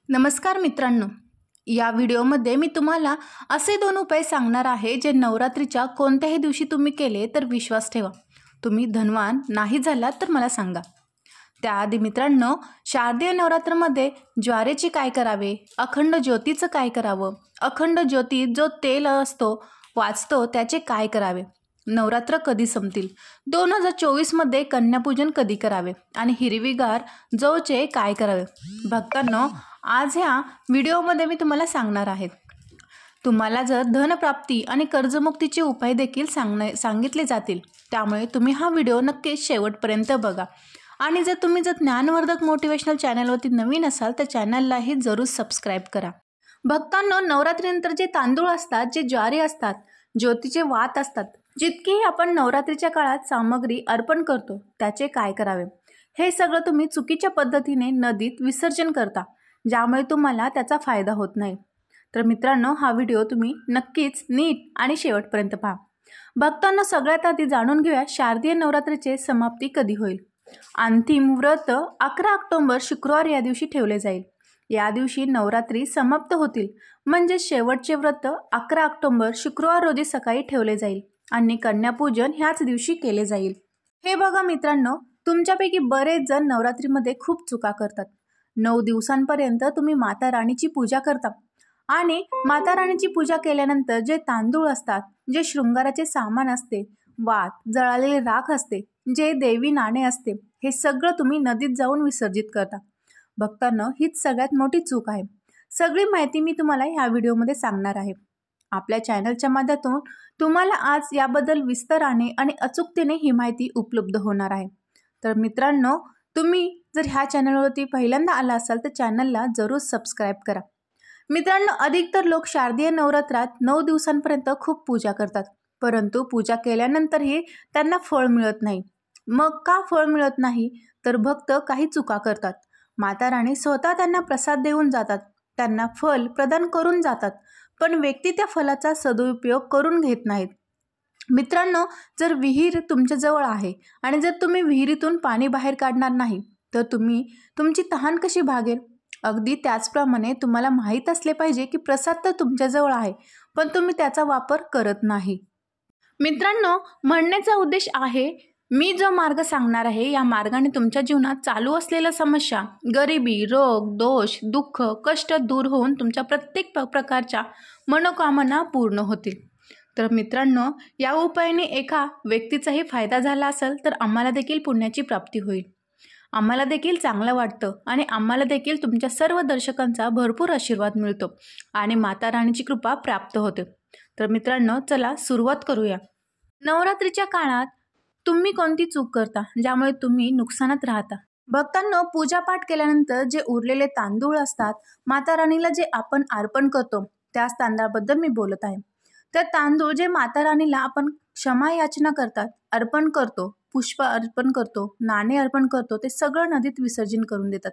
नमस्कार मित्रांनो, या व्हिडिओमध्ये मी तुम्हाला असे 2 उपाय सांगणार आहे जे नवरात्रीच्या कोणत्याही दिवशी तुम्ही केले तर विश्वास ठेवा तुम्ही धनवान नाही झालात तर मला सांगा। त्याआधी मित्रांनो, शारदीय नवरात्रमध्ये ज्वारीची काय करावे, अखंड ज्योतीचं काय करावं, अखंड ज्योतीत जो तेल असतो वाचतो त्याचे काय करावे, नवरात्र कधी संपतील, 2024 मध्ये कन्यापूजन कधी करावे आणि हिरवीगार जवचे काय करावे। भक्तांनो, आज ह्या व्हिडिओमध्ये मी तुम्हाला सांगणार आहे। तुम्हाला जर धनप्राप्ती आणि कर्जमुक्तीचे उपाय देखील सांगितले जातील, त्यामुळे तुम्ही हा व्हिडिओ नक्कीच शेवटपर्यंत बघा। आणि जर तुम्ही ज्ञानवर्धक मोटिवेशनल चॅनलवरती नवीन असाल तर चॅनललाही जरूर सबस्क्राइब करा। भक्तांनो, नवरात्रीनंतर जे तांदूळ असतात, जे ज्वारी असतात, ज्योतीचे वात असतात, जितकीही आपण नवरात्रीच्या काळात सामग्री अर्पण करतो त्याचे काय करावे, हे सगळं तुम्ही चुकीच्या पद्धतीने नदीत विसर्जन करता, ज्यामुळे तुम्हाला त्याचा फायदा होत नाही। तर मित्रांनो, हा व्हिडिओ तुम्ही नक्कीच नीट आणि शेवटपर्यंत पहा। भक्तांनो, सगळ्यात आधी जाणून घेऊया शारदीय नवरात्रीचे समाप्ती कधी होईल। अंतिम व्रत 11 ऑक्टोबर शुक्रवार या दिवशी ठेवले जाईल। या दिवशी नवरात्री समाप्त होतील, म्हणजे शेवटचे व्रत 11 ऑक्टोबर शुक्रवार रोजी सकाळी ठेवले जाईल आणि कन्यापूजन ह्याच दिवशी केले जाईल। हे बघा मित्रांनो, तुमच्यापैकी बरेच जण नवरात्रीमध्ये खूप चुका करतात। 9 दिवसांपर्यंत तुम्ही माता राणीची पूजा करता आणि माता राणीची पूजा केल्यानंतर जे तांदूळ असतात, जे शृंगाराचे सामान असते, वात, जळालेले राख असते, जे देवी नाणे असते, हे सगळं तुम्ही नदीत जाऊन विसर्जित करता। भक्तांनो, हीच सगळ्यात मोठी चूक आहे। सगळी माहिती मी तुम्हाला ह्या व्हिडिओमध्ये सांगणार आहे। आपल्या चॅनलच्या माध्यमातून तुम्हाला आज याबद्दल विस्ताराने आणि अचूकतेने ही माहिती उपलब्ध होणार आहे। तर मित्रांनो, तुम्ही जर ह्या चॅनलवरती पहिल्यांदा आला असाल तर चॅनलला जरूर सबस्क्राइब करा। मित्रांनो, अधिकतर लोक शारदीय नवरात्रात 9 दिवसांपर्यंत खूप पूजा करतात, परंतु पूजा केल्यानंतरही त्यांना फळ मिळत नाही। मग का फळ मिळत नाही, तर भक्त काही चुका करतात। माता राणी स्वतः त्यांना प्रसाद देऊन जातात, त्यांना फल प्रदान करून जातात, पण व्यक्ती त्या फलाचा सदुपयोग करून घेत नाहीत। मित्रांनो, जर विहीर तुमच्या जवळ आहे आणि जर तुम्ही विहिरीतून पाणी बाहेर काढणार नाही तर तुमची तहान कशी भागेल। अगदी त्याचप्रमाणे तुम्हाला माहीत असले पाहिजे की प्रसाद तर तुमच्या जवळ आहे, पण तुम्ही त्याचा वापर करत नाही। मित्रांनो, म्हणण्याचा उद्देश आहे, मी जो मार्ग सांगणार आहे या मार्गाने तुमच्या जीवनात चालू असलेल्या समस्या, गरिबी, रोग, दोष, दुःख, कष्ट दूर होऊन तुमच्या प्रत्येक प्रकारच्या मनोकामना पूर्ण होतील। तर मित्रांनो, या उपायाने एका व्यक्तीचाही फायदा झाला असेल तर आम्हाला देखील पुण्याची प्राप्ती होईल, आम्हाला देखील चांगलं वाटतं आणि आम्हाला देखील तुमच्या सर्व दर्शकांचा भरपूर आशीर्वाद मिळतो आणि माता राणीची कृपा प्राप्त होते। तर मित्रांनो, चला सुरुवात करूया। नवरात्रीच्या काळात तुम्ही कोणती चूक करता ज्यामुळे तुम्ही नुकसानात राहता। भक्तांनो, पूजापाठ केल्यानंतर जे उरलेले तांदूळ असतात, माता राणीला जे आपण अर्पण करतो त्याच तांदळाबद्दल मी बोलत आहे। तर तांदूळ जे माता राणीला आपण क्षमा याचना करतात, अर्पण करतो, पुष्प अर्पण करतो, नाणे अर्पण करतो, ते सगळं नदीत विसर्जन करून देतात।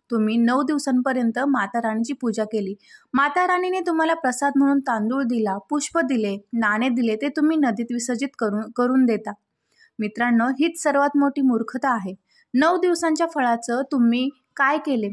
तुम्ही 9 दिवसांपर्यंत माता राणीची पूजा केली, माता राणीने तुम्हाला प्रसाद म्हणून तांदूळ दिला, पुष्प दिले, नाणे दिले, ते तुम्ही नदीत विसर्जित करून देता। मित्रांनो, हीच सर्वात मोठी मूर्खता आहे। 9 दिवसांच्या फळाचं तुम्ही काय केले,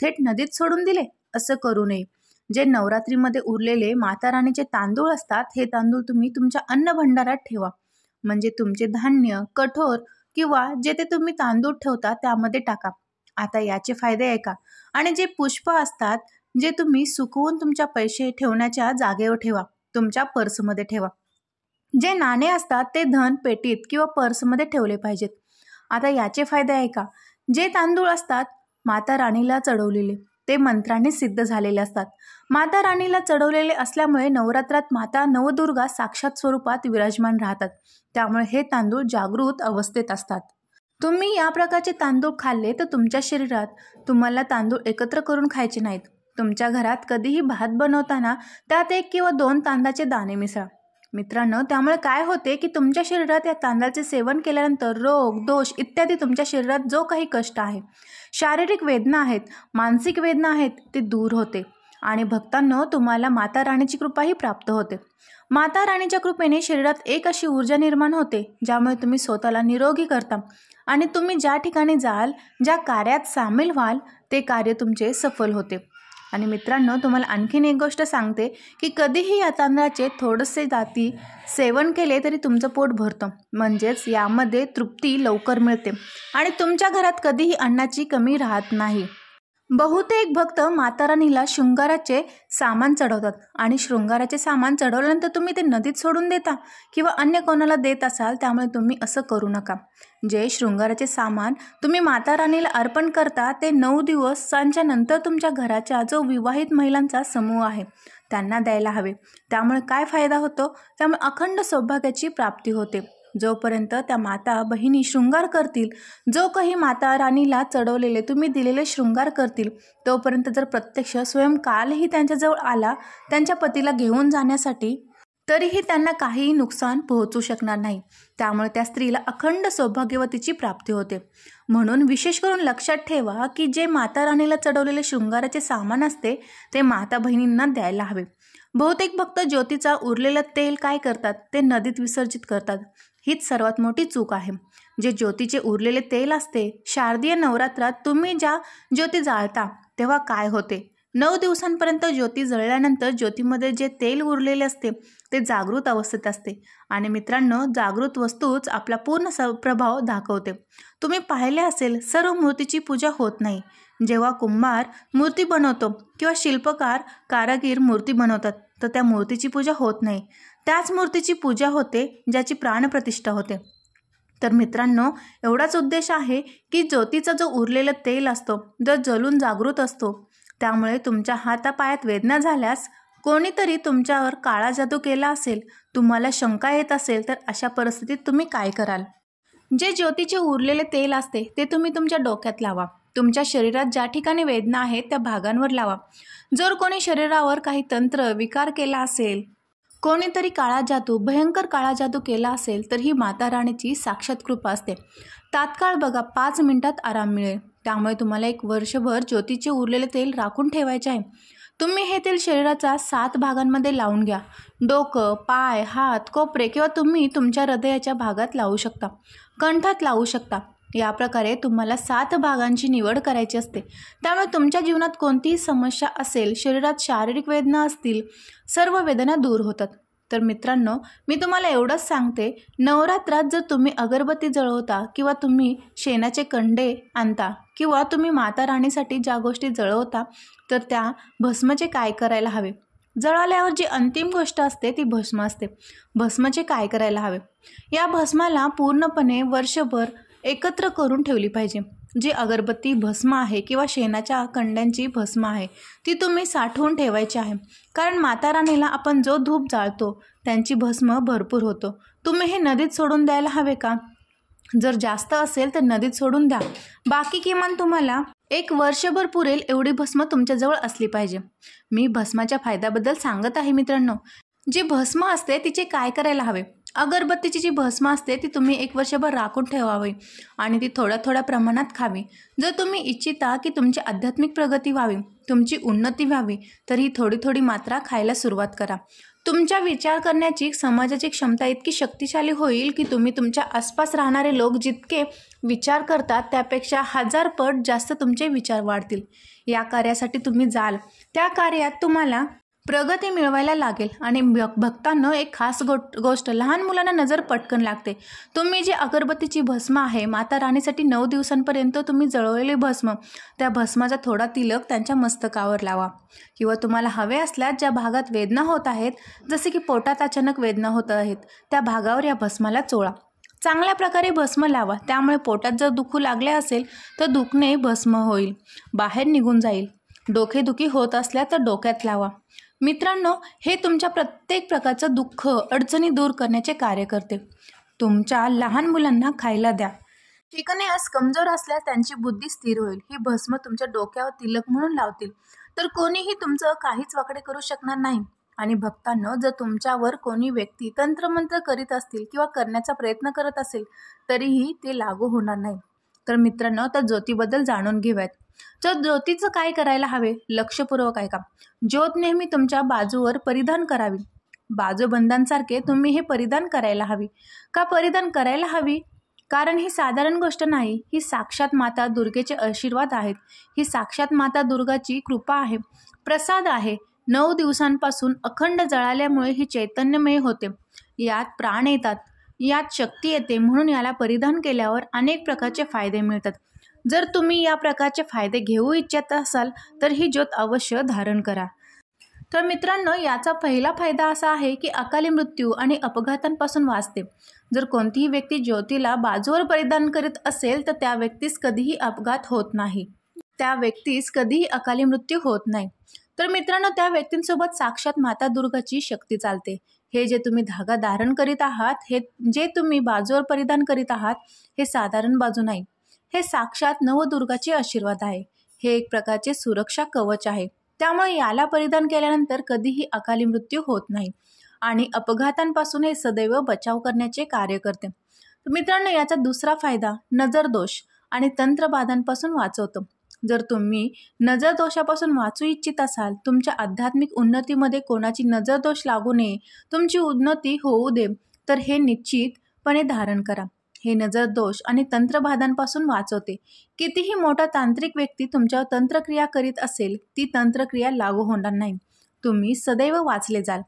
थेट नदीत सोडून दिले, असं करू नये। जे नवरात्रीमध्ये उरलेले माता राणीचे तांदूळ असतात, हे तांदूळ तुम्ही तुमच्या अन्न भंडारात ठेवा, म्हणजे तुमचे धान्य, कठोर किंवा जे ते तुम्ही तांदूळ ठेवता त्यामध्ये टाका। आता याचे फायदे आहे का। आणि जे पुष्प असतात, जे तुम्ही सुकवून तुमच्या पैसे ठेवण्याच्या जागेवर ठेवा, तुमच्या पर्समध्ये ठेवा। जे नाणे असतात ते धन पेटीत किंवा पर्समध्ये ठेवले पाहिजेत। आता याचे फायदे आहे का। जे तांदूळ असतात माता राणीला चढवलेले, ते मंत्राने सिद्ध झालेले असतात। माता राणीला चढवलेले असल्यामुळे नवरात्रात माता नवदुर्गा साक्षात स्वरूपात विराजमान राहतात, त्यामुळे हे तांदूळ जागृत अवस्थेत असतात। तुम्ही या प्रकारचे तांदूळ खाल्ले तर तुमच्या शरीरात तुम्हाला तांदूळ एकत्र करून खायचे नाहीत। तुमच्या घरात कधीही भात बनवताना त्यात 1 किंवा 2 तांदळाचे दाणे मिसळा। मित्रांनो, त्यामुळे काय होते की तुमच्या शरीरात या तांदळाचे सेवन केल्यानंतर रोग, दोष इत्यादी तुमच्या शरीरात जो काही कष्ट आहे, शारीरिक वेदना आहेत, मानसिक वेदना आहेत, ते दूर होते आणि भक्तांनो, तुम्हाला माता राणीची कृपाही प्राप्त होते। माता राणीच्या कृपेने शरीरात एक अशी ऊर्जा निर्माण होते ज्यामुळे तुम्ही स्वतःला निरोगी करता आणि तुम्ही ज्या ठिकाणी जाल, ज्या कार्यात सामील व्हाल, ते कार्य तुमचे सफल होते। आणि मित्रांनो, तुम्हाला आणखीन एक गोष्ट सांगते की कधीही या तांदळाचे थोडेसे जाती सेवन केले तरी तुमचं पोट भरतं, म्हणजेच यामध्ये तृप्ती लवकर मिळते आणि तुमच्या घरात कधीही अन्नाची कमी राहत नाही. बहुतेक भक्त माता राणीला शृंगाराचे सामान चढवतात आणि शृंगाराचे सामान चढवल्यानंतर तुम्ही ते नदीत सोडून देता किंवा अन्य कोणाला देत असाल, त्यामुळे तुम्ही असं करू नका. जे शृंगाराचे सामान तुम्ही माता राणीला अर्पण करता ते 9 दिवसांच्या नंतर तुमच्या घराच्या जो विवाहित महिलांचा समूह आहे त्यांना द्यायला हवे. त्यामुळे काय फायदा होतो? त्यामुळे अखंड सौभाग्याची प्राप्ती होते. जोपर्यंत त्या माता बहिणी शृंगार करतील, जो काही माता राणीला चढवलेले तुम्ही दिलेले शृंगार करतील, तोपर्यंत जर प्रत्यक्ष स्वयं कालही त्यांच्याजवळ आला त्यांच्या पतीला घेऊन जाण्यासाठी, तरीही त्यांना काहीही नुकसान पोहोचू शकणार नाही. त्यामुळे त्या स्त्रीला अखंड सौभाग्यवतीची प्राप्ती होते. म्हणून विशेष करून लक्षात ठेवा की जे माता राणीला चढवलेले शृंगाराचे सामान असते ते माता बहिणींना द्यायला हवे. बहुतेक भक्त ज्योतीचा उरलेलं तेल काय करतात? ते नदीत विसर्जित करतात. हीच सर्वात मोठी चूक आहे. जे ज्योतीचे उरलेले तेल असते, शारदीय नवरात्रात तुम्ही ज्या ज्योती जाळता तेव्हा काय होते? 9 दिवसांपर्यंत ज्योती जळल्यानंतर ज्योतीमध्ये जे तेल उरलेले असते ते जागृत अवस्थेत असते आणि मित्रांनो, जागृत वस्तूच आपला पूर्ण प्रभाव दाखवते. तुम्ही पाहिले असेल, सर्व मूर्तीची पूजा होत नाही. जेव्हा कुंभार मूर्ती बनवतो किंवा शिल्पकार कारागीर मूर्ती बनवतात तर त्या मूर्तीची पूजा होत नाही. त्याच मूर्तीची पूजा होते ज्याची प्राणप्रतिष्ठा होते. तर मित्रांनो, एवढाच उद्देश आहे की ज्योतीचा जो उरलेला तेल असतो जो जलून जागृत असतो, त्यामुळे तुमच्या हातापायात वेदना झाल्यास, कोणीतरी तुमच्यावर काळा जादू केला असेल, तुम्हाला शंका येत असेल, तर अशा परिस्थितीत तुम्ही काय कराल? जे ज्योतीचे उरलेले तेल असते ते तुम्ही तुमच्या डोक्यात लावा. तुमच्या शरीरात ज्या ठिकाणी वेदना आहेत त्या भागांवर लावा. जर कोणी शरीरावर काही तंत्र विकार केला असेल, कोणीतरी काळा जादू, भयंकर काळा जादू केला असेल, तर ही माता राणीची साक्षात कृपा असते. तात्काळ बघा, 5 मिनिटात आराम मिळेल. त्यामुळे तुम्हाला 1 वर्षभर ज्योतीचे उरलेले तेल राखून ठेवायचे आहे. तुम्ही हे तेल शरीराच्या 7 भागांमध्ये लावून घ्या. डोकं, पाय, हात, कोपरे किंवा तुम्ही तुमच्या हृदयाच्या भागात लावू शकता, कंठात लावू शकता. या प्रकारे तुम्हाला 7 भागांची निवड करायची असते. त्यामुळे तुमच्या जीवनात कोणतीही समस्या असेल, शरीरात शारीरिक वेदना असतील, सर्व वेदना दूर होतात. तर मित्रांनो, मी तुम्हाला एवढंच सांगते, नवरात्रात जर तुम्ही अगरबत्ती जळवता किंवा तुम्ही शेणाचे कंडे आणता किंवा तुम्ही माता राणीसाठी ज्या गोष्टी जळवता, तर त्या भस्माचे काय करायला हवे? जळाल्यावर जी अंतिम गोष्ट असते ती भस्म असते. भस्माचे काय करायला हवे? या भस्माला पूर्णपणे वर्षभर एकत्र करून ठेवली पाहिजे. जी अगरबत्ती भस्म आहे किंवा शेणाच्या कंड्यांची भस्म आहे ती तुम्ही साठवून ठेवायची आहे. कारण माता राणीला आपण जो धूप जाळतो त्यांची भस्म भरपूर होतो. तुम्ही हे नदीत सोडून द्यायला हवे का? जर जास्त असेल तर नदीत सोडून द्या. बाकी किमान तुम्हाला 1 वर्षभर पुरेल एवढी भस्म तुमच्याजवळ असली पाहिजे. मी भस्माच्या फायद्याबद्दल सांगत आहे मित्रांनो. जी भस्म असते तिचे काय करायला हवे? अगरबत्तीची जी भस्म असते ती तुम्ही 1 वर्षभर राखून ठेवावी आणि ती थोड्या थोड्या प्रमाणात खावी. जर तुम्ही इच्छिता की तुमची आध्यात्मिक प्रगती व्हावी, तुमची उन्नती व्हावी, तर ही थोडी थोडी मात्रा खायला सुरुवात करा. तुमच्या विचार करण्याची समाजाची क्षमता इतकी शक्तिशाली होईल की तुम्ही तुमच्या आसपास राहणारे लोक जितके विचार करतात त्यापेक्षा 1000 पट जास्त तुमचे विचार वाढतील. या कार्यासाठी तुम्ही जाल, त्या कार्यात तुम्हाला प्रगती मिळवायला लागेल. आणि भक्तांनो, एक खास गोष्ट, लहान मुलांना नजर पटकन लागते. तुम्ही जी अगरबत्तीची भस्म आहे, माता राणीसाठी 9 दिवसांपर्यंत तुम्ही जळवलेली भस्म, त्या भस्माचा थोडा तिलक त्यांच्या मस्तकावर लावा. किंवा तुम्हाला हवे असल्यास ज्या भागात वेदना होत आहेत, जसे की पोटात अचानक वेदना होत आहेत, त्या भागावर या भस्माला चोळा. चांगल्या प्रकारे भस्म लावा. त्यामुळे पोटात जर दुखू लागले असेल तर दुखणे भस्म होईल, बाहेर निघून जाईल. डोकेदुखी होत असल्या तर डोक्यात लावा. मित्रांनो, हे तुमच्या प्रत्येक प्रकारचं दुःख, अडचणी दूर करण्याचे कार्य करते. तुमच्या लहान मुलांना खायला द्या. चिकनेस कमजोर असल्यास त्यांची बुद्धी स्थिर होईल. ही भस्म तुमच्या डोक्यावर तिलक म्हणून लावतील, तर कोणीही तुमचं काहीच वाकडे करू शकणार नाही. आणि भक्तांनो, जर तुमच्यावर कोणी व्यक्ती तंत्रमंत्र करीत असतील किंवा करण्याचा प्रयत्न करत असेल तरीही ते लागू होणार नाही. तर मित्रांनो, त्या ज्योतीबद्दल जाणून घेऊयात. तर ज्योतीचं काय करायला हवे? लक्षपूर्वक ऐका. ज्योत नेहमी तुमच्या बाजूवर परिधान करावी. बाजूबंदांसारखे तुम्ही हे परिधान करायला हवी. का परिधान करायला हवी? कारण ही साधारण गोष्ट नाही, ही साक्षात माता दुर्गेचे आशीर्वाद आहेत. ही साक्षात माता दुर्गाची कृपा आहे, प्रसाद आहे. 9 दिवसांपासून अखंड जळाल्यामुळे ही चैतन्यमय होते. यात प्राण येतात, यात शक्ती येते. म्हणून याला परिधान केल्यावर अनेक प्रकारचे फायदे मिळतात. जर तुम्ही या प्रकारचे फायदे घेऊ इच्छित असाल तर ही ज्योत अवश्य धारण करा. तर मित्रांनो, याचा पहिला फायदा असा आहे की अकाली मृत्यू आणि अपघातांपासून वाचते. जर कोणतीही व्यक्ती ज्योतीला बाजूवर परिधान करीत असेल तर त्या व्यक्तीस कधीही अपघात होत नाही, त्या व्यक्तीस कधीही अकाली मृत्यू होत नाही. तर मित्रांनो, त्या व्यक्तींसोबत साक्षात माता दुर्गाची शक्ती चालते. हे जे तुम्ही धागा धारण करीत आहात, हे जे तुम्ही बाजूवर परिधान करीत आहात, हे साधारण बाजू नाही, हे साक्षात नवदुर्गाचे आशीर्वाद आहे. हे एक प्रकारचे सुरक्षा कवच आहे. त्यामुळे याला परिधान केल्यानंतर कधीही अकाली मृत्यू होत नाही आणि अपघातांपासून हे सदैव बचाव करण्याचे कार्य करते. तर मित्रांनो, याचा दुसरा फायदा नजर दोष आणि तंत्रबाधांपासून वाचवतो. जर तुम्ही नजर दोषापासून वाचू इच्छित असाल, तुमच्या आध्यात्मिक उन्नतीमध्ये कोणाची नजर दोष लागू नये, तुमची उन्नती होऊ दे, तर हे निश्चितपणे धारण करा. हे नजर दोष आणि तंत्रबाधांपासून वाचवते. कितीही मोठा तांत्रिक व्यक्ती तुमच्यावर तंत्रक्रिया करीत असेल, ती तंत्रक्रिया लागू होणार नाही. तुम्ही सदैव वाचले जाल.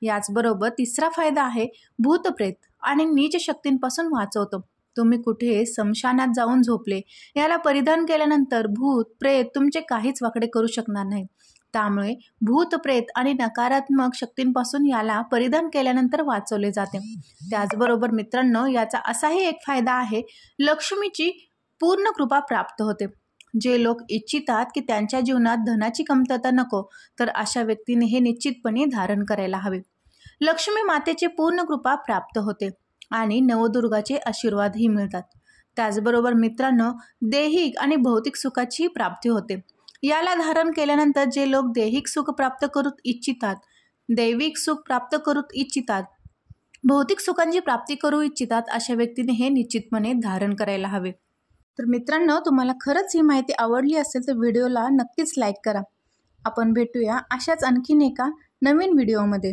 याचबरोबर तिसरा फायदा आहे भूतप्रेत आणि नीच शक्तींपासून वाचवतो. तुम्ही कुठे स्मशानात जाऊन झोपले, याला परिधान केल्यानंतर भूत प्रेत तुमचे काहीच वाकडे करू शकणार नाही. त्यामुळे भूत प्रेत आणि नकारात्मक शक्तींपासून याला परिधान केल्यानंतर वाचवले जाते. त्याचबरोबर मित्रांनो, याचा असाही एक फायदा आहे, लक्ष्मीची पूर्ण कृपा प्राप्त होते. जे लोक इच्छितात की त्यांच्या जीवनात धनाची कमतरता नको, तर अशा व्यक्तीने हे निश्चितपणे धारण करायला हवे. लक्ष्मी मातेची पूर्ण कृपा प्राप्त होते आणि नवदुर्गाचे आशीर्वादही मिळतात. त्याचबरोबर मित्रांनो, दैहिक आणि भौतिक सुखाची प्राप्ती होते. याला धारण केल्यानंतर जे लोक दैहिक सुख प्राप्त करू इच्छितात, दैविक सुख प्राप्त करू इच्छितात, भौतिक सुखांची प्राप्ती करू इच्छितात, अशा व्यक्तीने हे निश्चितपणे धारण करायला हवे. तर मित्रांनो, तुम्हाला खरंच ही माहिती आवडली असेल तर व्हिडिओला नक्कीच लाईक करा. आपण भेटूया अशाच आणखीन एका नवीन व्हिडिओमध्ये.